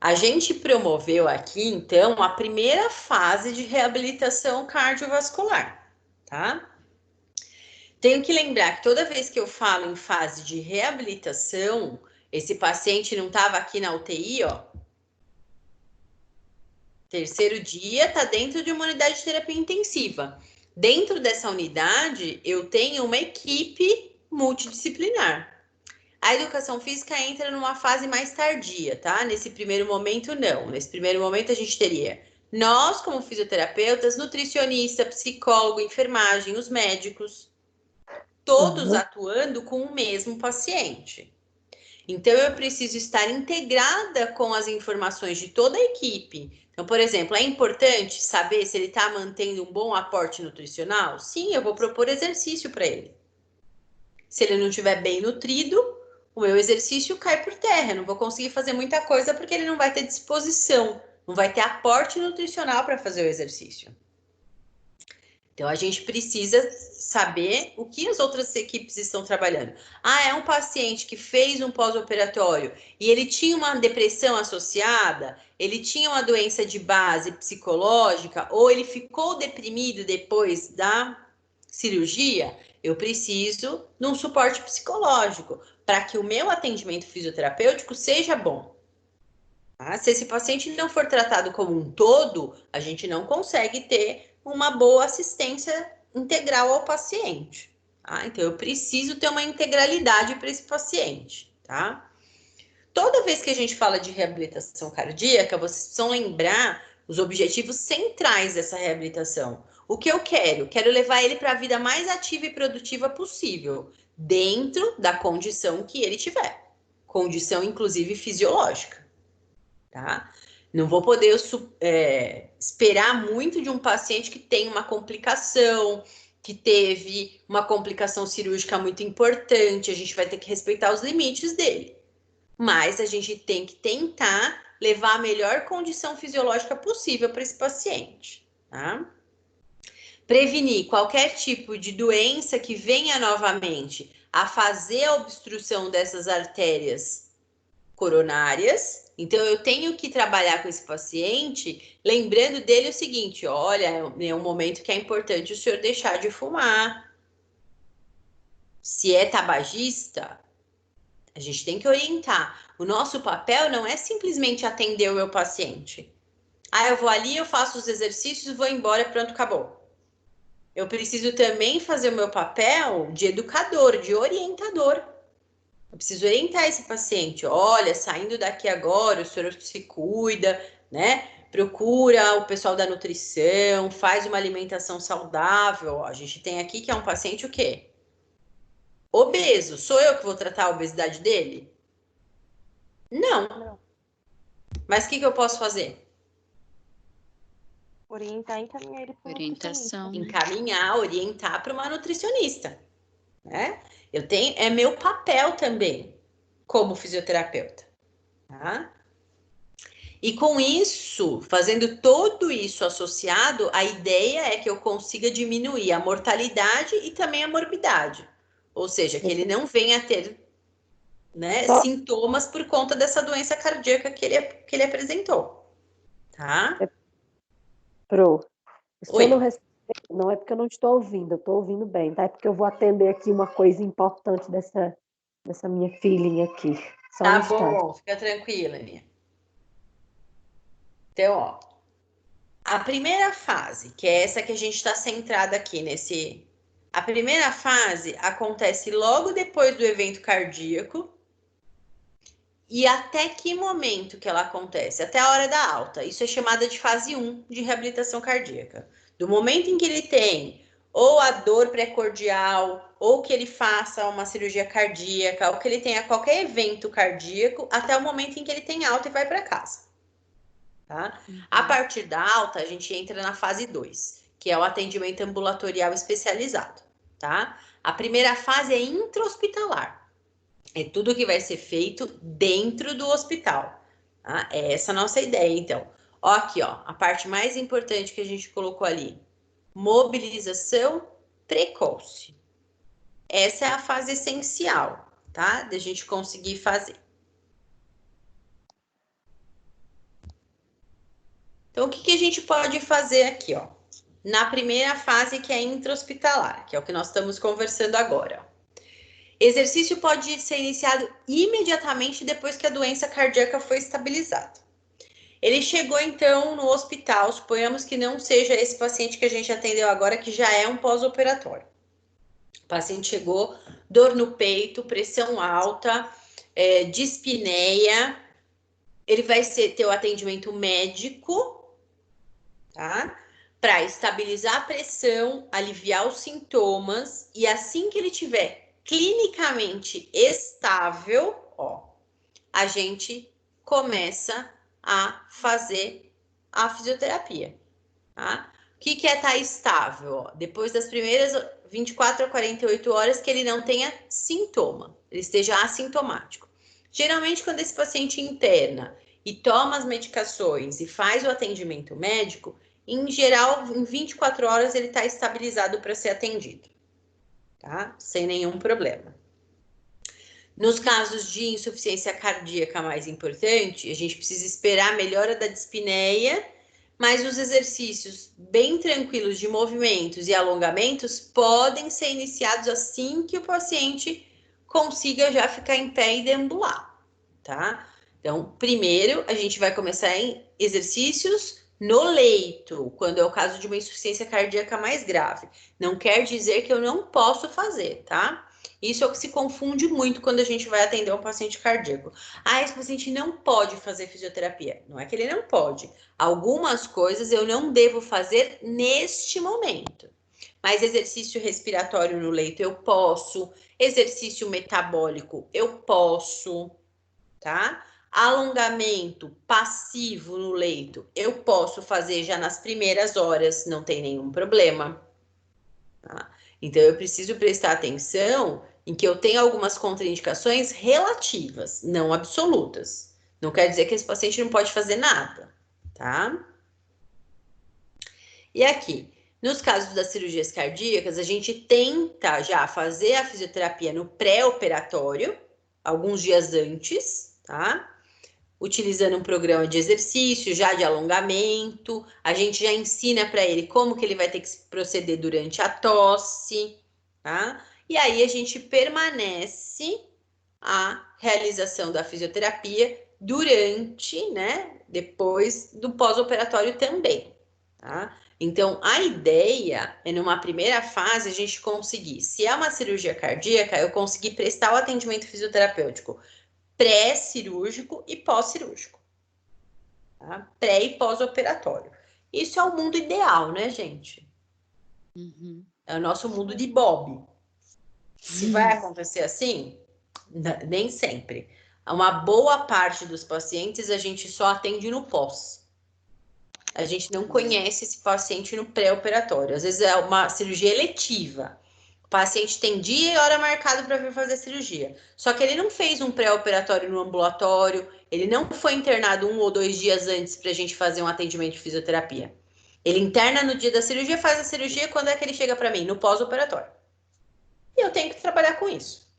S1: A gente promoveu aqui, então, a primeira fase de reabilitação cardiovascular, tá? Tenho que lembrar que toda vez que eu falo em fase de reabilitação, esse paciente não estava aqui na UTI, ó. Terceiro dia, tá dentro de uma unidade de terapia intensiva. Dentro dessa unidade, eu tenho uma equipe multidisciplinar. A educação física entra numa fase mais tardia, tá? Nesse primeiro momento, não. Nesse primeiro momento, a gente teria nós, como fisioterapeutas, nutricionista, psicólogo, enfermagem, os médicos, todos atuando com o mesmo paciente. Então, eu preciso estar integrada com as informações de toda a equipe. Então, por exemplo, é importante saber se ele está mantendo um bom aporte nutricional? Sim, eu vou propor exercício para ele. Se ele não estiver bem nutrido, o meu exercício cai por terra. Eu não vou conseguir fazer muita coisa porque ele não vai ter disposição, não vai ter aporte nutricional para fazer o exercício. Então, a gente precisa saber o que as outras equipes estão trabalhando. É um paciente que fez um pós-operatório e ele tinha uma depressão associada, ele tinha uma doença de base psicológica, ou ele ficou deprimido depois da cirurgia, eu preciso de um suporte psicológico para que o meu atendimento fisioterapêutico seja bom. Tá? Se esse paciente não for tratado como um todo, a gente não consegue ter uma boa assistência integral ao paciente. Tá? Então, eu preciso ter uma integralidade para esse paciente. Tá? Toda vez que a gente fala de reabilitação cardíaca, vocês precisam lembrar os objetivos centrais dessa reabilitação. O que eu quero? Quero levar ele para a vida mais ativa e produtiva possível, dentro da condição que ele tiver. Condição, inclusive, fisiológica. Tá? Não vou poder esperar muito de um paciente que tem uma complicação, que teve uma complicação cirúrgica muito importante. A gente vai ter que respeitar os limites dele. Mas a gente tem que tentar levar a melhor condição fisiológica possível para esse paciente. Tá? Prevenir qualquer tipo de doença que venha novamente a fazer a obstrução dessas artérias coronárias. Então, eu tenho que trabalhar com esse paciente, lembrando dele o seguinte, olha, é um momento que é importante o senhor deixar de fumar. Se é tabagista, a gente tem que orientar. O nosso papel não é simplesmente atender o meu paciente. Ah, eu vou ali, eu faço os exercícios, vou embora, pronto, acabou. Eu preciso também fazer o meu papel de educador, de orientador. Eu preciso orientar esse paciente. Olha, saindo daqui agora, o senhor se cuida, né? Procura o pessoal da nutrição, faz uma alimentação saudável. Ó, a gente tem aqui que é um paciente o quê? Obeso. Sou eu que vou tratar a obesidade dele? Não. Mas o que eu posso fazer?
S2: Orientar e encaminhar ele para uma
S3: Orientação.
S1: Encaminhar, orientar para uma nutricionista, né? É meu papel também como fisioterapeuta, tá? E com isso, fazendo tudo isso associado, a ideia é que eu consiga diminuir a mortalidade e também a morbidade. Ou seja, que ele não venha a ter, né, sintomas por conta dessa doença cardíaca que ele apresentou, tá?
S4: Se eu não respeito, não é porque eu não estou ouvindo, eu estou ouvindo bem, tá? É porque eu vou atender aqui uma coisa importante dessa minha filhinha aqui. Só
S1: tá
S4: um instante.
S1: Bom, fica tranquila, Aninha. Então, ó, a primeira fase, que é essa que a gente está centrada aqui nesse... A primeira fase acontece logo depois do evento cardíaco. E até que momento que ela acontece? Até a hora da alta. Isso é chamada de fase 1 de reabilitação cardíaca. Do momento em que ele tem ou a dor pré-cordial, ou que ele faça uma cirurgia cardíaca, ou que ele tenha qualquer evento cardíaco, até o momento em que ele tem alta e vai para casa. Tá? A partir da alta, a gente entra na fase 2, que é o atendimento ambulatorial especializado. Tá? A primeira fase é intra-hospitalar. É tudo que vai ser feito dentro do hospital. Tá? É essa a nossa ideia, então. Ó, aqui, ó, a parte mais importante que a gente colocou ali. Mobilização precoce. Essa é a fase essencial, tá? Da gente conseguir fazer. Então, o que a gente pode fazer aqui, ó? Na primeira fase, que é intra-hospitalar, que é o que nós estamos conversando agora. Exercício pode ser iniciado imediatamente depois que a doença cardíaca foi estabilizada. Ele chegou, então, no hospital, suponhamos que não seja esse paciente que a gente atendeu agora, que já é um pós-operatório. O paciente chegou, dor no peito, pressão alta, dispneia. Ele vai ter o atendimento médico, tá? Para estabilizar a pressão, aliviar os sintomas, e assim que ele tiver clinicamente estável, ó, a gente começa a fazer a fisioterapia, tá? O que é estar estável? Ó, depois das primeiras 24 a 48 horas que ele não tenha sintoma, ele esteja assintomático. Geralmente, quando esse paciente interna e toma as medicações e faz o atendimento médico, em geral, em 24 horas ele está estabilizado para ser atendido, tá? Sem nenhum problema. Nos casos de insuficiência cardíaca mais importante, a gente precisa esperar a melhora da dispneia, mas os exercícios bem tranquilos de movimentos e alongamentos podem ser iniciados assim que o paciente consiga já ficar em pé e deambular, tá? Então, primeiro, a gente vai começar em exercícios no leito, quando é o caso de uma insuficiência cardíaca mais grave. Não quer dizer que eu não posso fazer, tá? Isso é o que se confunde muito quando a gente vai atender um paciente cardíaco. Ah, esse paciente não pode fazer fisioterapia. Não é que ele não pode. Algumas coisas eu não devo fazer neste momento. Mas exercício respiratório no leito eu posso. Exercício metabólico eu posso, tá? Alongamento passivo no leito eu posso fazer já nas primeiras horas, não tem nenhum problema. Tá? Então, eu preciso prestar atenção em que eu tenho algumas contraindicações relativas, não absolutas. Não quer dizer que esse paciente não pode fazer nada, tá? E aqui, nos casos das cirurgias cardíacas, a gente tenta já fazer a fisioterapia no pré-operatório, alguns dias antes, tá? utilizando um programa de exercício, já de alongamento. A gente já ensina para ele como que ele vai ter que proceder durante a tosse, tá? E aí a gente permanece a realização da fisioterapia durante, né, depois do pós-operatório também, tá? Então, a ideia é, numa primeira fase, a gente conseguir, se é uma cirurgia cardíaca, eu conseguir prestar o atendimento fisioterapêutico pré-cirúrgico e pós-cirúrgico, tá? Pré e pós-operatório. Isso é o mundo ideal, né, gente?
S3: Uhum.
S1: É o nosso mundo de Bob. Se vai acontecer assim, nem sempre. Uma boa parte dos pacientes a gente só atende no pós. A gente não conhece esse paciente no pré-operatório. Às vezes é uma cirurgia eletiva. O paciente tem dia e hora marcado para vir fazer cirurgia. Só que ele não fez um pré-operatório no ambulatório, ele não foi internado 1 ou 2 dias antes para a gente fazer um atendimento de fisioterapia. Ele interna no dia da cirurgia, faz a cirurgia, quando é que ele chega para mim? No pós-operatório. E eu tenho que trabalhar com isso.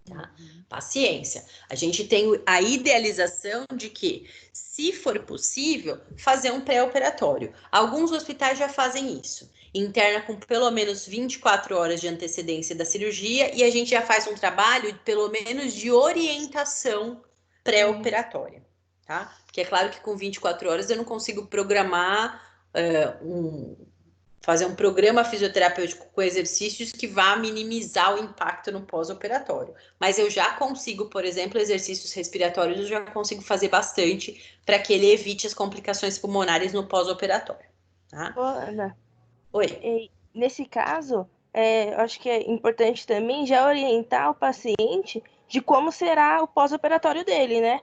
S1: Tá? Paciência. A gente tem a idealização de que, se for possível, fazer um pré-operatório. Alguns hospitais já fazem isso. Interna com pelo menos 24 horas de antecedência da cirurgia e a gente já faz um trabalho, pelo menos, de orientação pré-operatória. Tá? Porque é claro que com 24 horas eu não consigo programar fazer um programa fisioterapêutico com exercícios que vá minimizar o impacto no pós-operatório. Mas eu já consigo, por exemplo, exercícios respiratórios, eu já consigo fazer bastante para que ele evite as complicações pulmonares no pós-operatório. Tá?
S2: Ô, Ana,
S1: Oi.
S2: nesse caso, eu acho que é importante também já orientar o paciente de como será o pós-operatório dele, né?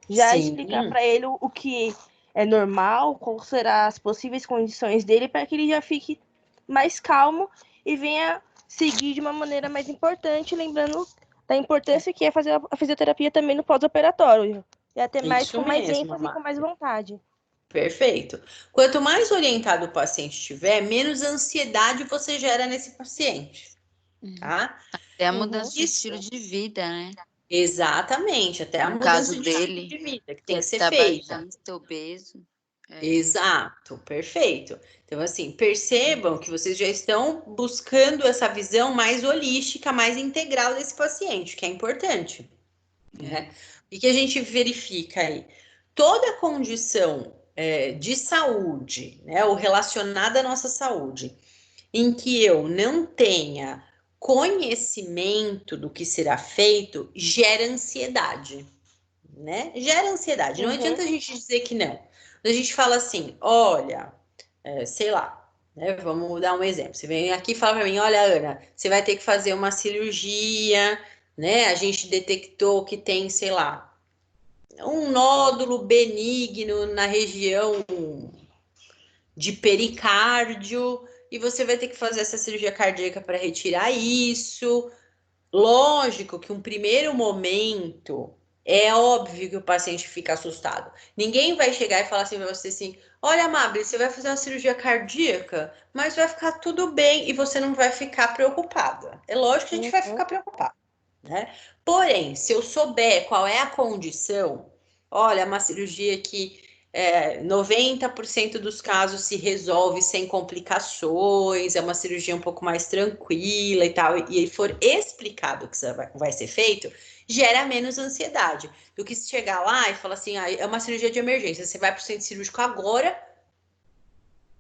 S2: Já
S1: Sim.
S2: explicar para ele o que é normal, quais serão as possíveis condições dele, para que ele já fique mais calmo e venha seguir de uma maneira mais importante, lembrando da importância que é fazer a fisioterapia também no pós-operatório. E até mais
S1: Isso
S2: com mais
S1: mesmo,
S2: ênfase e com mais vontade.
S1: Perfeito. Quanto mais orientado o paciente estiver, menos ansiedade você gera nesse paciente. Tá?
S3: Até a mudança de estilo de vida, né?
S1: Exatamente, até a mudança de estilo de vida que tem que ser feita.
S3: Obeso.
S1: Exato, perfeito. Então, assim, percebam que vocês já estão buscando essa visão mais holística, mais integral desse paciente, que é importante. Né? O que a gente verifica aí? Toda condição de saúde, né, ou relacionada à nossa saúde, em que eu não tenha conhecimento do que será feito, gera ansiedade, né? Gera ansiedade. Não adianta a gente dizer que não. A gente fala assim, olha, sei lá, né? Vamos dar um exemplo. Você vem aqui e fala para mim, olha, Ana, você vai ter que fazer uma cirurgia, né? A gente detectou que tem, sei lá, um nódulo benigno na região de pericárdio e você vai ter que fazer essa cirurgia cardíaca para retirar isso. Lógico que um primeiro momento é óbvio que o paciente fica assustado. Ninguém vai chegar e falar assim para você assim: olha, Mabel, você vai fazer uma cirurgia cardíaca, mas vai ficar tudo bem e você não vai ficar preocupada. É lógico que a gente vai ficar preocupado, né? Porém, se eu souber qual é a condição, olha, uma cirurgia que 90% dos casos se resolve sem complicações, é uma cirurgia um pouco mais tranquila e tal, e for explicado o que vai ser feito, gera menos ansiedade do que se chegar lá e falar assim, é uma cirurgia de emergência, você vai para o centro cirúrgico agora,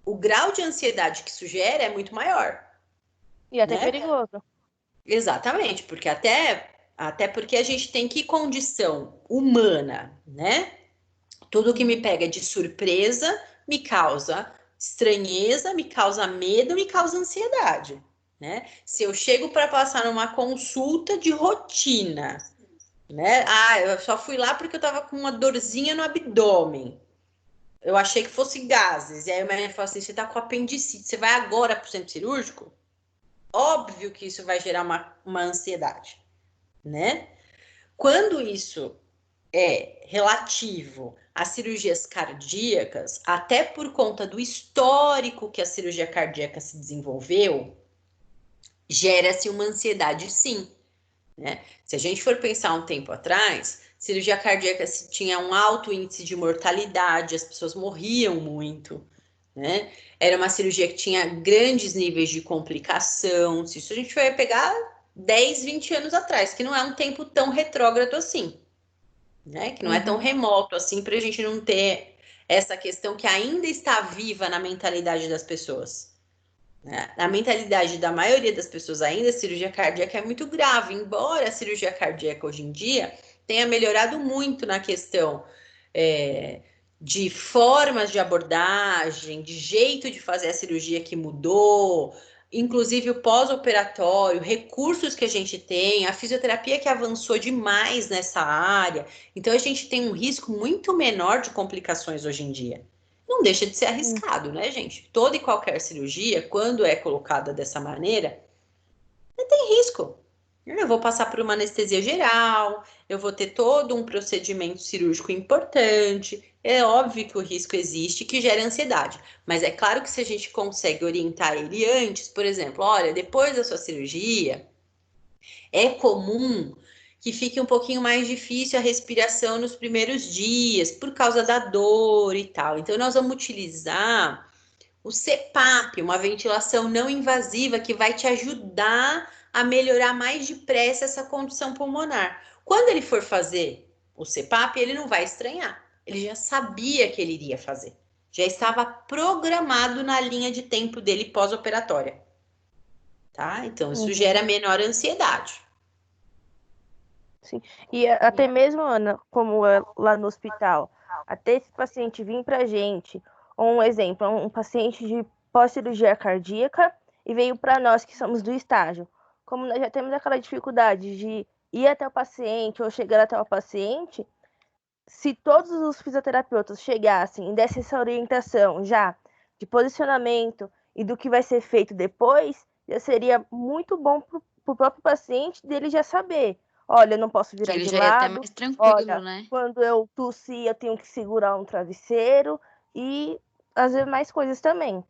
S1: o grau de ansiedade que isso gera é muito maior.
S2: E até perigoso.
S1: Exatamente, porque até porque a gente tem que condição humana, né? Tudo que me pega de surpresa me causa estranheza, me causa medo, me causa ansiedade, né? Se eu chego para passar numa consulta de rotina, né? Eu só fui lá porque eu tava com uma dorzinha no abdômen. Eu achei que fosse gases. E aí o médico falou assim: você tá com apendicite, você vai agora pro centro cirúrgico? Óbvio que isso vai gerar uma ansiedade, né? Quando isso é relativo às cirurgias cardíacas, até por conta do histórico que a cirurgia cardíaca se desenvolveu, gera-se uma ansiedade sim, né? Se a gente for pensar um tempo atrás, Cirurgia cardíaca tinha um alto índice de mortalidade, as pessoas morriam muito, né? Era uma cirurgia que tinha grandes níveis de complicação. Se isso a gente vai pegar 10, 20 anos atrás, que não é um tempo tão retrógrado assim, né? Que não é tão remoto assim para a gente não ter essa questão que ainda está viva na mentalidade das pessoas. Né? A mentalidade da maioria das pessoas ainda, a cirurgia cardíaca é muito grave, embora a cirurgia cardíaca hoje em dia tenha melhorado muito na questão de formas de abordagem, de jeito de fazer a cirurgia que mudou, inclusive o pós-operatório, recursos que a gente tem, a fisioterapia que avançou demais nessa área. Então, a gente tem um risco muito menor de complicações hoje em dia. Não deixa de ser arriscado, né, gente? Toda e qualquer cirurgia, quando é colocada dessa maneira, tem risco. Eu vou passar por uma anestesia geral, eu vou ter todo um procedimento cirúrgico importante. É óbvio que o risco existe, que gera ansiedade. Mas é claro que se a gente consegue orientar ele antes, por exemplo, olha, depois da sua cirurgia, é comum que fique um pouquinho mais difícil a respiração nos primeiros dias, por causa da dor e tal. Então, nós vamos utilizar o CPAP, uma ventilação não invasiva que vai te ajudar a melhorar mais depressa essa condição pulmonar. Quando ele for fazer o CPAP, ele não vai estranhar. Ele já sabia que ele iria fazer. Já estava programado na linha de tempo dele pós-operatória. Tá? Então, isso gera menor ansiedade.
S2: Sim. E até mesmo, Ana, como lá no hospital, até esse paciente vir pra gente, um exemplo, um paciente de pós-cirurgia cardíaca e veio para nós que somos do estágio. Como nós já temos aquela dificuldade de ir até o paciente ou chegar até o paciente, se todos os fisioterapeutas chegassem e dessem essa orientação já de posicionamento e do que vai ser feito depois, já seria muito bom para o próprio paciente dele já saber. Olha, eu não posso virar de lado. Ele já ia até
S3: mais tranquilo, né?
S2: Quando eu tossir, eu tenho que segurar um travesseiro e fazer mais coisas também.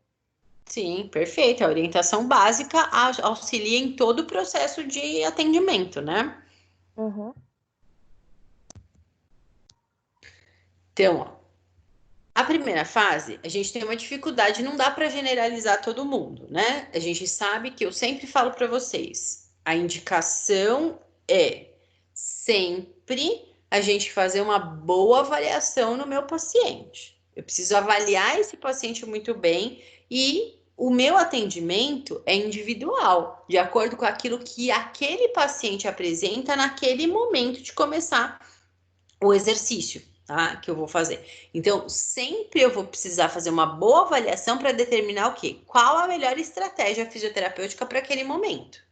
S1: Sim, perfeito. A orientação básica auxilia em todo o processo de atendimento, né? Então, ó, a primeira fase, a gente tem uma dificuldade, não dá para generalizar todo mundo, né? A gente sabe que eu sempre falo para vocês, a indicação é sempre a gente fazer uma boa avaliação no meu paciente. Eu preciso avaliar esse paciente muito bem e o meu atendimento é individual, de acordo com aquilo que aquele paciente apresenta naquele momento de começar o exercício, tá? Que eu vou fazer. Então, sempre eu vou precisar fazer uma boa avaliação para determinar o quê? Qual a melhor estratégia fisioterapêutica para aquele momento,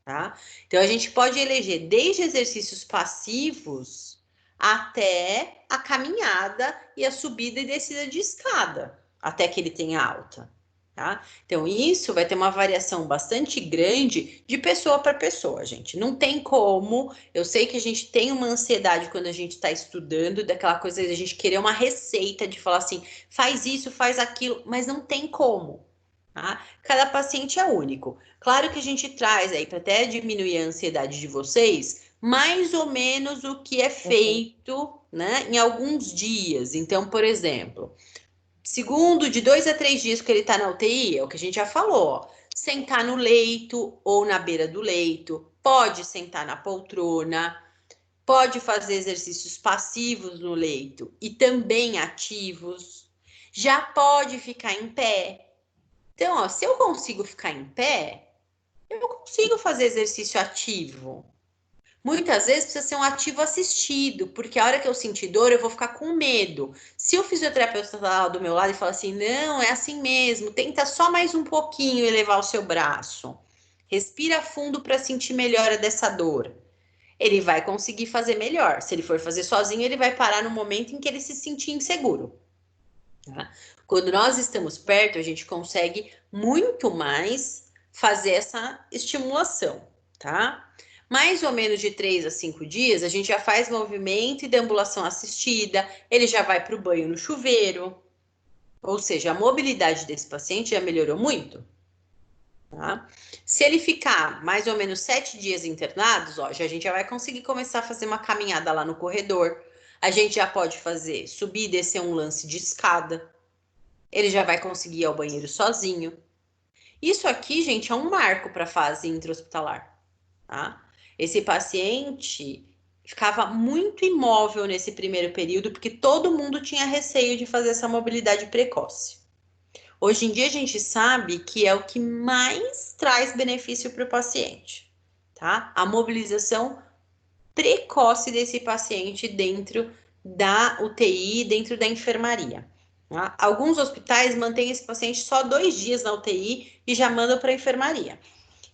S1: tá? Então, a gente pode eleger desde exercícios passivos até a caminhada e a subida e descida de escada, até que ele tenha alta. Tá? Então, isso vai ter uma variação bastante grande de pessoa para pessoa, gente. Não tem como. Eu sei que a gente tem uma ansiedade quando a gente está estudando, daquela coisa de a gente querer uma receita, de falar assim, faz isso, faz aquilo, mas não tem como. Tá? Cada paciente é único. Claro que a gente traz aí, para até diminuir a ansiedade de vocês, mais ou menos o que é feito, né, em alguns dias. Então, por exemplo, segundo, de 2 a 3 dias que ele está na UTI, é o que a gente já falou, ó, sentar no leito ou na beira do leito, pode sentar na poltrona, pode fazer exercícios passivos no leito e também ativos, já pode ficar em pé. Então, ó, se eu consigo ficar em pé, eu consigo fazer exercício ativo. Muitas vezes precisa ser um ativo assistido, porque a hora que eu sentir dor, eu vou ficar com medo. Se o fisioterapeuta está lá do meu lado e fala assim, não, é assim mesmo, tenta só mais um pouquinho elevar o seu braço. Respira fundo para sentir melhora dessa dor. Ele vai conseguir fazer melhor. Se ele for fazer sozinho, ele vai parar no momento em que ele se sentir inseguro. Tá? Quando nós estamos perto, a gente consegue muito mais fazer essa estimulação, tá? Mais ou menos de 3 a 5 dias, a gente já faz movimento e deambulação assistida, ele já vai para o banho no chuveiro, ou seja, a mobilidade desse paciente já melhorou muito. Tá? Se ele ficar mais ou menos 7 dias internados, ó, a gente já vai conseguir começar a fazer uma caminhada lá no corredor. A gente já pode fazer subir e descer um lance de escada. Ele já vai conseguir ir ao banheiro sozinho. Isso aqui, gente, é um marco para a fase intra-hospitalar. Tá? Esse paciente ficava muito imóvel nesse primeiro período, porque todo mundo tinha receio de fazer essa mobilidade precoce. Hoje em dia a gente sabe que é o que mais traz benefício para o paciente, tá? A mobilização precoce desse paciente dentro da UTI, dentro da enfermaria. Tá? Alguns hospitais mantêm esse paciente só 2 dias na UTI e já mandam para a enfermaria.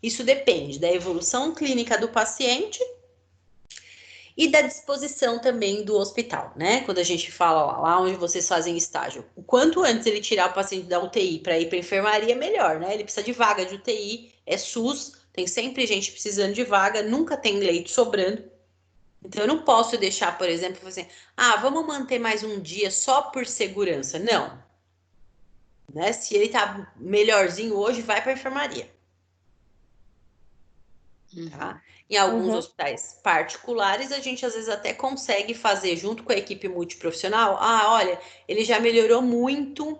S1: Isso depende da evolução clínica do paciente e da disposição também do hospital, né? Quando a gente fala lá onde vocês fazem estágio, o quanto antes ele tirar o paciente da UTI para ir para a enfermaria, melhor, né? Ele precisa de vaga de UTI, é SUS, tem sempre gente precisando de vaga, nunca tem leito sobrando. Então, eu não posso deixar, por exemplo, assim, vamos manter mais um dia só por segurança. Não. Né? Se ele tá melhorzinho hoje, vai para a enfermaria. Tá? Em alguns hospitais particulares, a gente às vezes até consegue fazer junto com a equipe multiprofissional. Olha, ele já melhorou muito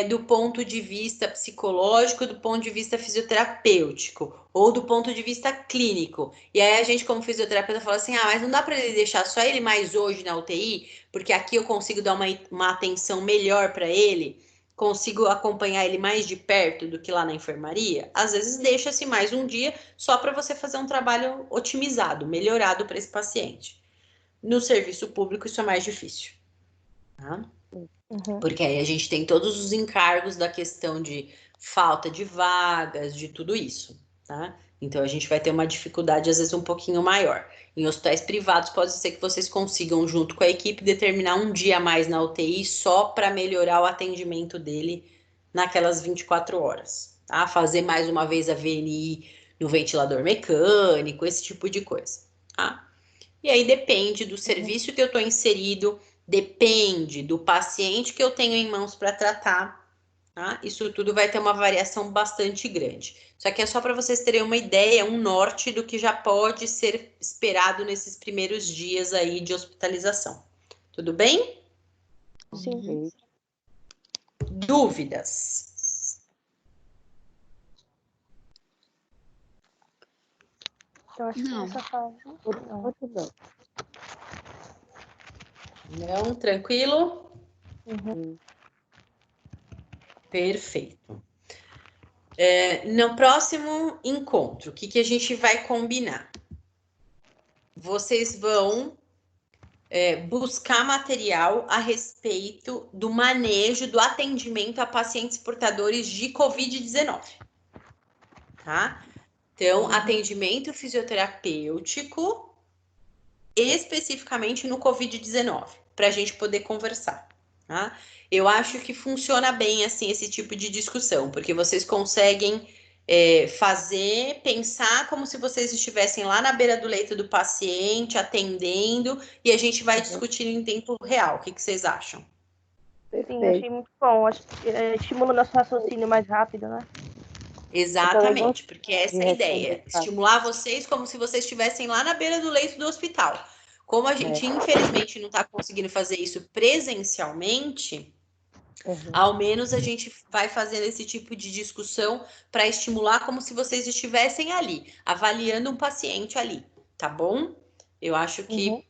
S1: do ponto de vista psicológico, do ponto de vista fisioterapêutico, ou do ponto de vista clínico. E aí a gente, como fisioterapeuta, fala assim, mas não dá para ele deixar só ele mais hoje na UTI, porque aqui eu consigo dar uma atenção melhor para ele, consigo acompanhar ele mais de perto do que lá na enfermaria. Às vezes deixa-se mais um dia só para você fazer um trabalho otimizado, melhorado para esse paciente. No serviço público isso é mais difícil, tá? Porque aí a gente tem todos os encargos da questão de falta de vagas, de tudo isso, tá? Então a gente vai ter uma dificuldade às vezes um pouquinho maior. Em hospitais privados pode ser que vocês consigam, junto com a equipe, determinar um dia a mais na UTI só para melhorar o atendimento dele naquelas 24 horas, tá? Fazer mais uma vez a VNI no ventilador mecânico, esse tipo de coisa, tá? E aí depende do serviço que eu estou inserido, depende do paciente que eu tenho em mãos para tratar, tá? Isso tudo vai ter uma variação bastante grande. Só que é só para vocês terem uma ideia, um norte do que já pode ser esperado nesses primeiros dias aí de hospitalização. Tudo bem?
S2: Sim.
S1: Dúvidas?
S2: Eu acho que nessa fase.
S1: Não, tranquilo? Perfeito. No próximo encontro, o que a gente vai combinar? Vocês vão buscar material a respeito do manejo, do atendimento a pacientes portadores de Covid-19, tá? Então, atendimento fisioterapêutico, especificamente no Covid-19, para a gente poder conversar, tá? Eu acho que funciona bem, assim, esse tipo de discussão, porque vocês conseguem pensar como se vocês estivessem lá na beira do leito do paciente, atendendo, e a gente vai discutindo em tempo real. O que vocês acham?
S2: Sim, achei muito bom. Acho que estimula o nosso raciocínio mais rápido, né?
S1: Exatamente, porque essa é a ideia. Estimular vocês como se vocês estivessem lá na beira do leito do hospital. Como a gente, infelizmente, não está conseguindo fazer isso presencialmente, ao menos a gente vai fazendo esse tipo de discussão para estimular como se vocês estivessem ali, avaliando um paciente ali, tá bom? Eu acho que,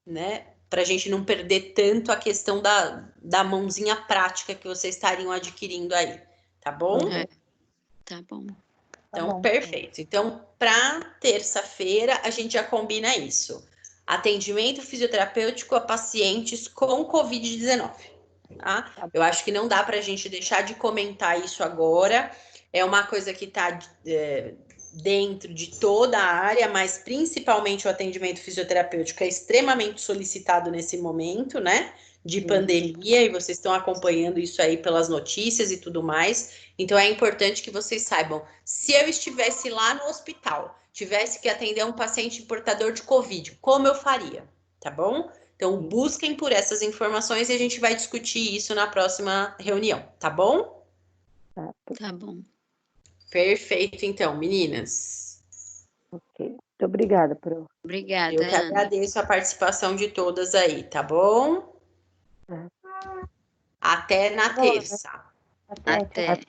S1: né, para a gente não perder tanto a questão da mãozinha prática que vocês estariam adquirindo aí, tá bom?
S3: Tá bom.
S1: Então, perfeito. Então, para terça-feira, a gente já combina isso. Atendimento fisioterapêutico a pacientes com Covid-19. Tá? Eu acho que não dá para a gente deixar de comentar isso agora. É uma coisa que está dentro de toda a área, mas principalmente o atendimento fisioterapêutico é extremamente solicitado nesse momento, né? De pandemia, e vocês estão acompanhando isso aí pelas notícias e tudo mais. Então é importante que vocês saibam, se eu estivesse lá no hospital, tivesse que atender um paciente portador de Covid, como eu faria? Tá bom? Então busquem por essas informações e a gente vai discutir isso na próxima reunião, tá bom?
S3: Tá bom.
S1: Perfeito, então, meninas.
S4: Ok. Muito obrigada, Pro.
S3: Obrigada,
S1: Eu que
S3: Ana.
S1: agradeço a participação de todas aí, tá bom? Até na terça.
S2: Até.
S3: Até.